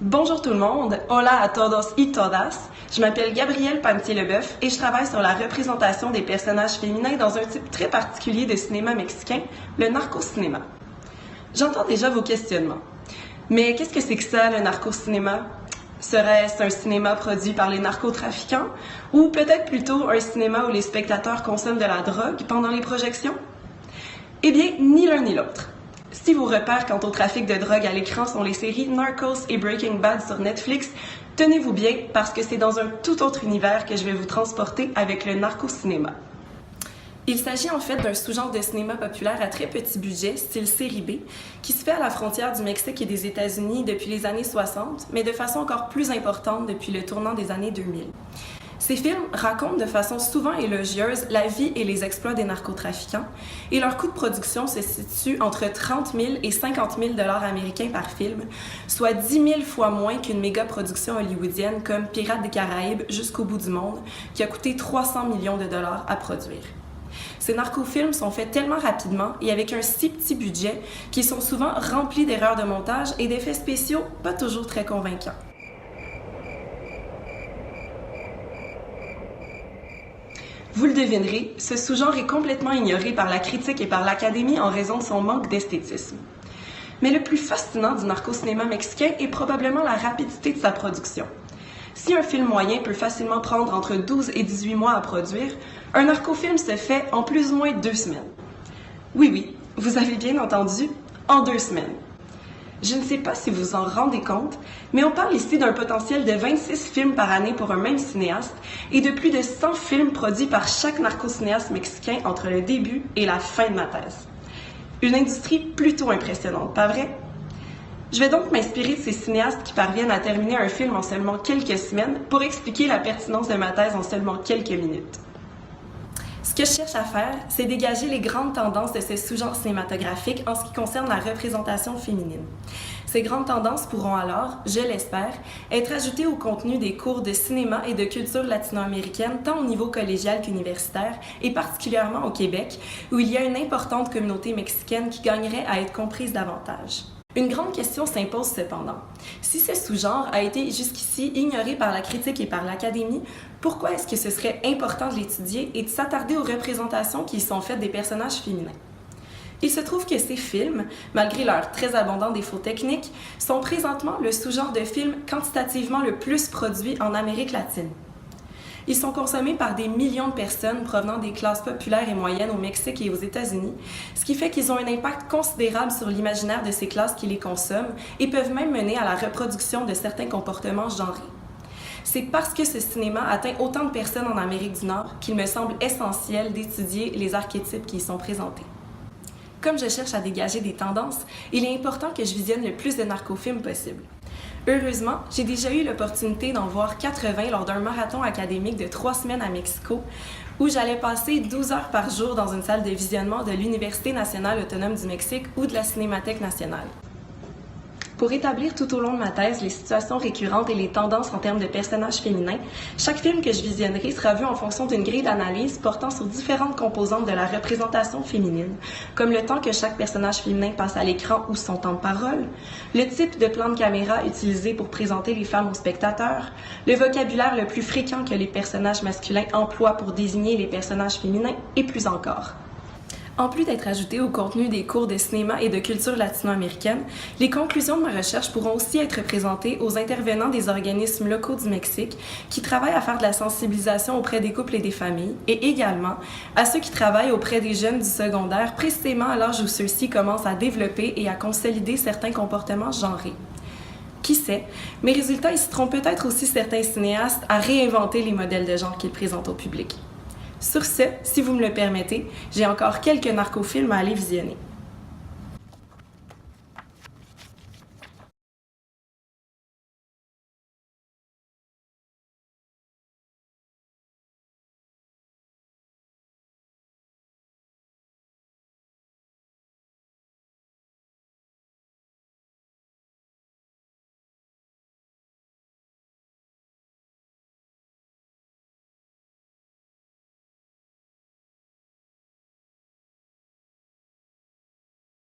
Bonjour tout le monde, hola a todos y todas. Je m'appelle Gabrielle Pantier-Leboeuf et je travaille sur la représentation des personnages féminins dans un type très particulier de cinéma mexicain, le narco-cinéma. J'entends déjà vos questionnements. Mais qu'est-ce que c'est que ça, le narco-cinéma? Serait-ce un cinéma produit par les narcotrafiquants ou peut-être plutôt un cinéma où les spectateurs consomment de la drogue pendant les projections? Eh bien, ni l'un ni l'autre. Si vos repères quant au trafic de drogue à l'écran sont les séries Narcos et Breaking Bad sur Netflix, tenez-vous bien parce que c'est dans un tout autre univers que je vais vous transporter avec le narco-cinéma. Il s'agit en fait d'un sous-genre de cinéma populaire à très petit budget, style série B, qui se fait à la frontière du Mexique et des États-Unis depuis les années 60, mais de façon encore plus importante depuis le tournant des années 2000. Ces films racontent de façon souvent élogieuse la vie et les exploits des narcotrafiquants et leur coût de production se situe entre 30 000 et 50 000 $ américains par film, soit 10 000 fois moins qu'une méga-production hollywoodienne comme Pirates des Caraïbes jusqu'au bout du monde, qui a coûté 300 millions de dollars à produire. Ces narcofilms sont faits tellement rapidement et avec un si petit budget qu'ils sont souvent remplis d'erreurs de montage et d'effets spéciaux pas toujours très convaincants. Vous le devinerez, ce sous-genre est complètement ignoré par la critique et par l'Académie en raison de son manque d'esthétisme. Mais le plus fascinant du narco-cinéma mexicain est probablement la rapidité de sa production. Si un film moyen peut facilement prendre entre 12 et 18 mois à produire, un narcofilm se fait en plus ou moins 2 semaines. Oui, vous avez bien entendu, en 2 semaines. Je ne sais pas si vous en rendez compte, mais on parle ici d'un potentiel de 26 films par année pour un même cinéaste et de plus de 100 films produits par chaque narco-cinéaste mexicain entre le début et la fin de ma thèse. Une industrie plutôt impressionnante, pas vrai? Je vais donc m'inspirer de ces cinéastes qui parviennent à terminer un film en seulement quelques semaines pour expliquer la pertinence de ma thèse en seulement quelques minutes. Ce que je cherche à faire, c'est dégager les grandes tendances de ces sous-genres cinématographiques en ce qui concerne la représentation féminine. Ces grandes tendances pourront alors, je l'espère, être ajoutées au contenu des cours de cinéma et de culture latino-américaine tant au niveau collégial qu'universitaire et particulièrement au Québec, où il y a une importante communauté mexicaine qui gagnerait à être comprise davantage. Une grande question s'impose cependant. Si ce sous-genre a été jusqu'ici ignoré par la critique et par l'Académie, pourquoi est-ce que ce serait important de l'étudier et de s'attarder aux représentations qui y sont faites des personnages féminins? Il se trouve que ces films, malgré leur très abondant défaut technique, sont présentement le sous-genre de film quantitativement le plus produit en Amérique latine. Ils sont consommés par des millions de personnes provenant des classes populaires et moyennes au Mexique et aux États-Unis, ce qui fait qu'ils ont un impact considérable sur l'imaginaire de ces classes qui les consomment et peuvent même mener à la reproduction de certains comportements genrés. C'est parce que ce cinéma atteint autant de personnes en Amérique du Nord qu'il me semble essentiel d'étudier les archétypes qui y sont présentés. Comme je cherche à dégager des tendances, il est important que je visionne le plus de narcofilms possible. Heureusement, j'ai déjà eu l'opportunité d'en voir 80 lors d'un marathon académique de 3 semaines à Mexico, où j'allais passer 12 heures par jour dans une salle de visionnement de l'Université nationale autonome du Mexique ou de la Cinémathèque nationale. Pour établir tout au long de ma thèse les situations récurrentes et les tendances en termes de personnages féminins, chaque film que je visionnerai sera vu en fonction d'une grille d'analyse portant sur différentes composantes de la représentation féminine, comme le temps que chaque personnage féminin passe à l'écran ou son temps de parole, le type de plan de caméra utilisé pour présenter les femmes aux spectateurs, le vocabulaire le plus fréquent que les personnages masculins emploient pour désigner les personnages féminins, et plus encore. En plus d'être ajoutées au contenu des cours de cinéma et de culture latino-américaine, les conclusions de ma recherche pourront aussi être présentées aux intervenants des organismes locaux du Mexique qui travaillent à faire de la sensibilisation auprès des couples et des familles, et également à ceux qui travaillent auprès des jeunes du secondaire, précisément à l'âge où ceux-ci commencent à développer et à consolider certains comportements genrés. Qui sait, mes résultats inciteront peut-être aussi certains cinéastes à réinventer les modèles de genre qu'ils présentent au public. Sur ce, si vous me le permettez, j'ai encore quelques narcofilms à aller visionner.